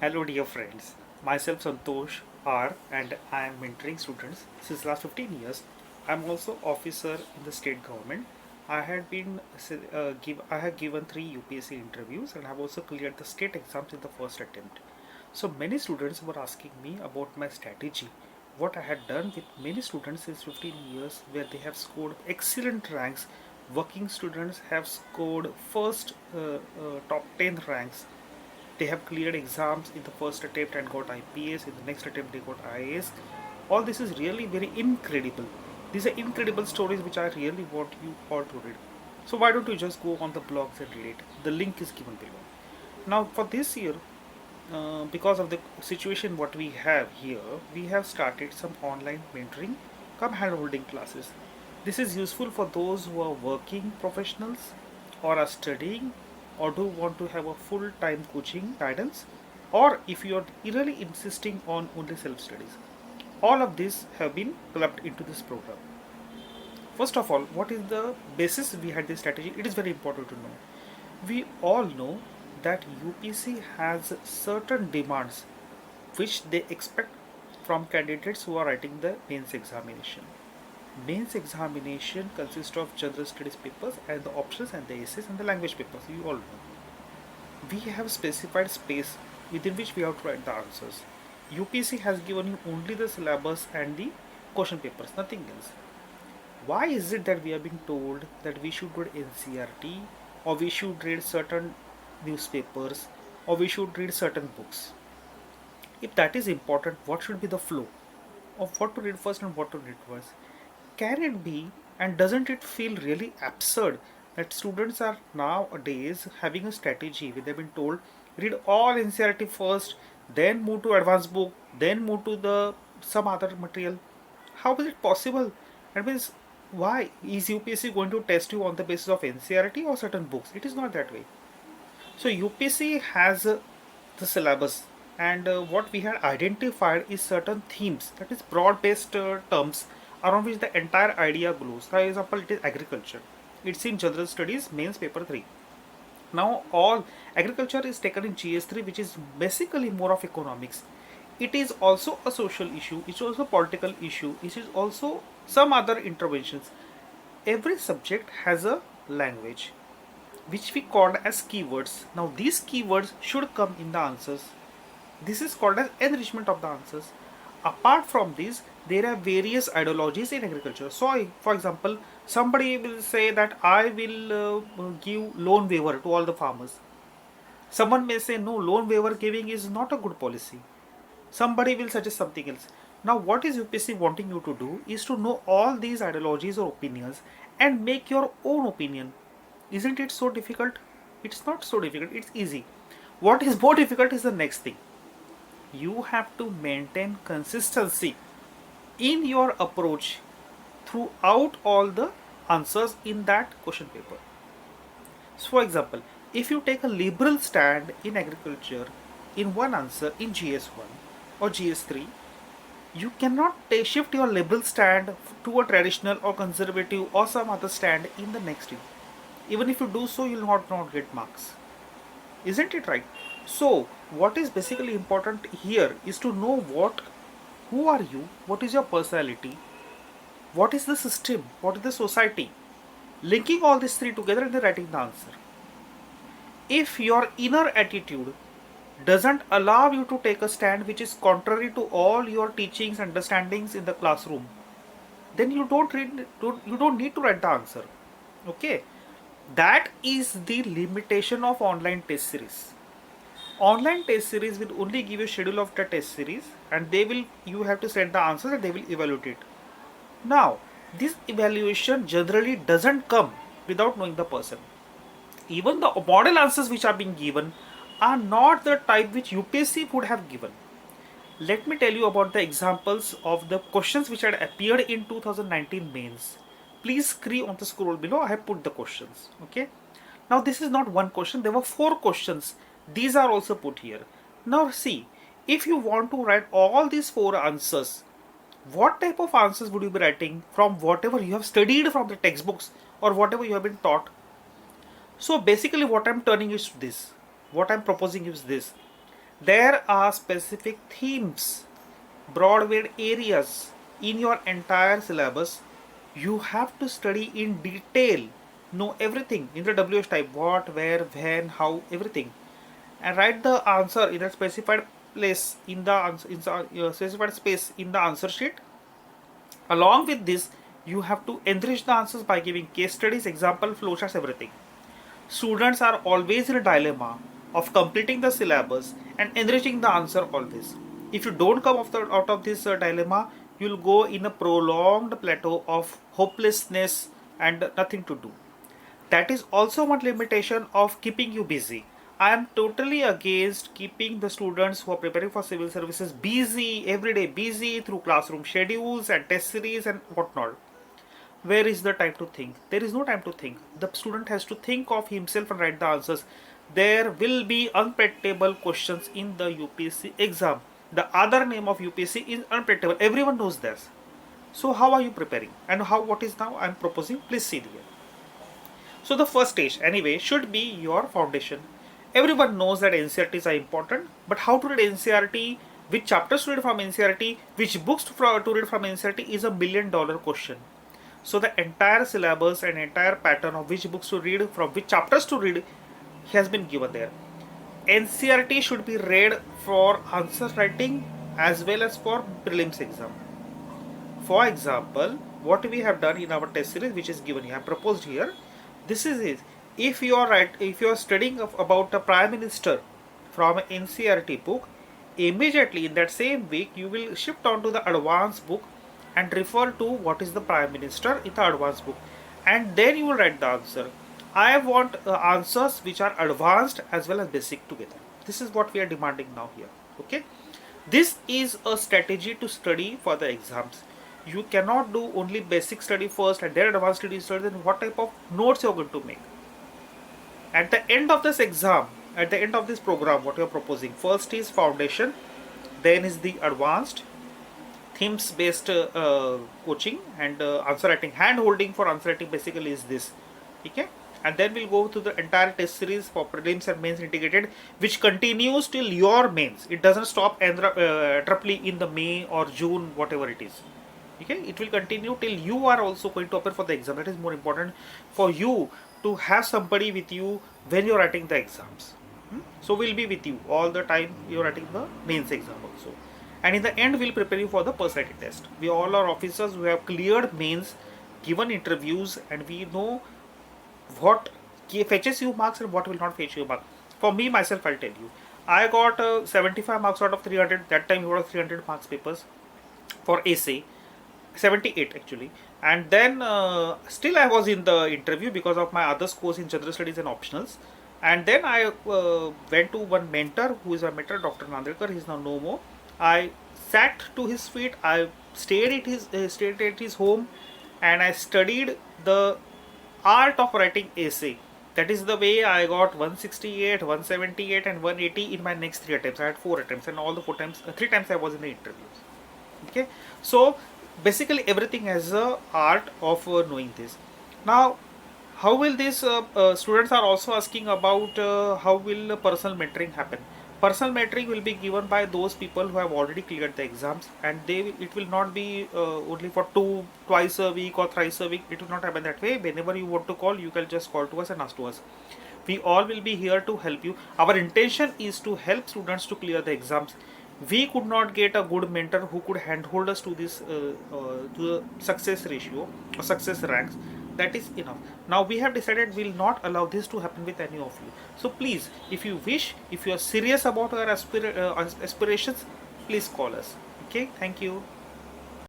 Hello dear friends, myself Santosh R and I am mentoring students since last 15 years. I am also officer in the state government. I have given 3 UPSC interviews and have also cleared the state exams in the first attempt. So many students were asking me about my strategy, what I had done with many students since 15 years where they have scored excellent ranks. Working students have scored first top 10 ranks. They have cleared exams in the first attempt and got IPS. In the next attempt, they got IAS. All this is really very incredible. These are incredible stories which I really want you all to read. So why don't you just go on the blogs and read it? The link is given below. Now for this year, because of the situation what we have here, we have started some online mentoring, come hand-holding classes. This is useful for those who are working professionals or are studying or do want to have a full-time coaching guidance, or if you are really insisting on only self-studies. All of these have been clubbed into this program. First of all, what is the basis behind this strategy? It is very important to know. We all know that UPC has certain demands which they expect from candidates who are writing the mains examination. Mains examination consists of general studies papers and the options and the essays and the language papers. You all know. We have specified space within which we have to write the answers. UPC has given you only the syllabus and the question papers, nothing else. Why is it that we are being told that we should read NCRT or we should read certain newspapers or we should read certain books? If that is important, what should be the flow of what to read first and what to read first? Can it be, and doesn't it feel really absurd that students are nowadays having a strategy where they've been told read all NCRT first, then move to advanced book, then move to the some other material? How is it possible? That means why is UPSC going to test you on the basis of NCRT or certain books? It is not that way. So UPSC has the syllabus, and what we had identified is certain themes, that is broad-based terms around which the entire idea glows. For example, it is agriculture. It's in general studies mains paper 3. Now all agriculture is taken in GS3, which is basically more of economics. It is also a social issue, it's also a political issue, it is also some other interventions. Every subject has a language which we called as keywords. Now these keywords should come in the answers. This is called as enrichment of the answers. Apart from this, there are various ideologies in agriculture. So for example, somebody will say that I will give loan waiver to all the farmers. Someone may say no, loan waiver giving is not a good policy. Somebody will suggest something else. Now what is UPSC wanting you to do is to know all these ideologies or opinions and make your own opinion. Isn't it so difficult? It's not so difficult, it's easy. What is more difficult is the next thing. You have to maintain consistency in your approach throughout all the answers in that question paper. So for example, if you take a liberal stand in agriculture in one answer in GS1 or GS3, you cannot shift your liberal stand to a traditional or conservative or some other stand in the next year. Even if you do so, you will not get marks. Isn't it right? So what is basically important here is to know who are you, what is your personality, what is the system, what is the society, linking all these three together and then writing the answer. If your inner attitude doesn't allow you to take a stand which is contrary to all your teachings, understandings in the classroom, then you don't need to write the answer. Okay, that is the limitation of online test series. Online test series will only give you a schedule of the test series, and you have to send the answers and they will evaluate it. Now this evaluation generally doesn't come without knowing the person. Even the model answers which are being given are not the type which UPSC would have given. Let me tell you about the examples of the questions which had appeared in 2019 mains. Please scroll on the scroll below. I have put the questions. Okay. Now this is not one question. There were 4 questions. These are also put here. Now see, if you want to write all these 4 answers, what type of answers would you be writing from whatever you have studied from the textbooks or whatever you have been taught? So basically what I'm turning is this. What I'm proposing is this. There are specific themes, broad-based areas in your entire syllabus. You have to study in detail, know everything in the WH type, what, where, when, how, everything, and write the answer in a specified place in the specified space in the answer sheet. Along with this, you have to enrich the answers by giving case studies, example, flowcharts, everything. Students are always in a dilemma of completing the syllabus and enriching the answer always. If you don't come out of this dilemma, you'll go in a prolonged plateau of hopelessness and nothing to do. That is also one limitation of keeping you busy. I am totally against keeping the students who are preparing for civil services busy every day, busy through classroom schedules and test series and whatnot. Where is the time to think? There is no time to think. The student has to think of himself and write the answers. There will be unpredictable questions in the UPSC exam. The other name of UPSC is unpredictable. Everyone knows this. So how are you preparing? And how what is now I am proposing? Please see here. So the first stage anyway should be your foundation. Everyone knows that NCERTs are important, but how to read NCERT, which chapters to read from NCERT, which books to read from NCERT is $1 million question. So the entire syllabus and entire pattern of which books to read, from which chapters to read, has been given there. NCERT should be read for answer writing as well as for prelims exam. For example, what we have done in our test series, which is given here, I have proposed here. This is it. If you are studying about a prime minister from an NCERT book, immediately in that same week you will shift on to the advanced book and refer to what is the prime minister in the advanced book, and then you will write the answer. I want answers which are advanced as well as basic together. This is what we are demanding now here. Okay, this is a strategy to study for the exams. You cannot do only basic study first and then advanced study first. Then what type of notes you are going to make at the end of this exam? At the end of this program, what you are proposing, first is foundation, then is the advanced themes based coaching, and answer writing, hand holding for answer writing basically is this. Okay, and then we'll go to the entire test series for prelims and mains integrated, which continues till your mains. It doesn't stop abruptly in the May or June, whatever it is. Okay, it will continue till you are also going to appear for the exam. That is more important for you to have somebody with you when you're writing the exams. So we'll be with you all the time you're writing the mains exam also, and in the end we'll prepare you for the personality test. We all are officers who have cleared mains, given interviews, and we know what fetches you marks and what will not fetch you marks. For me myself, I'll tell you, I got 75 marks out of 300. That time we got 300 marks papers for essay, 78 actually, and then still I was in the interview because of my other scores in general studies and optionals. And then I went to one mentor who is a mentor, Dr. Nandekar. He's now no more. I sat to his feet. I stayed at his home, and I studied the art of writing essay. That is the way I got 168, 178, and 180 in my next 3 attempts. I had 4 attempts, and all the 4 times, 3 times I was in the interviews. Okay, so basically everything has a art of knowing this. Now, how will this students are also asking about how will personal mentoring happen? Personal mentoring will be given by those people who have already cleared the exams, and it will not be only for twice a week or thrice a week. It will not happen that way. Whenever you want to call, you can just call to us and ask to us. We all will be here to help you. Our intention is to help students to clear the exams. We could not get a good mentor who could handhold us to this to the success ratio or success ranks. That is enough. Now we have decided we will not allow this to happen with any of you. So please, if you wish, if you are serious about your aspirations, please call us. Okay, thank you.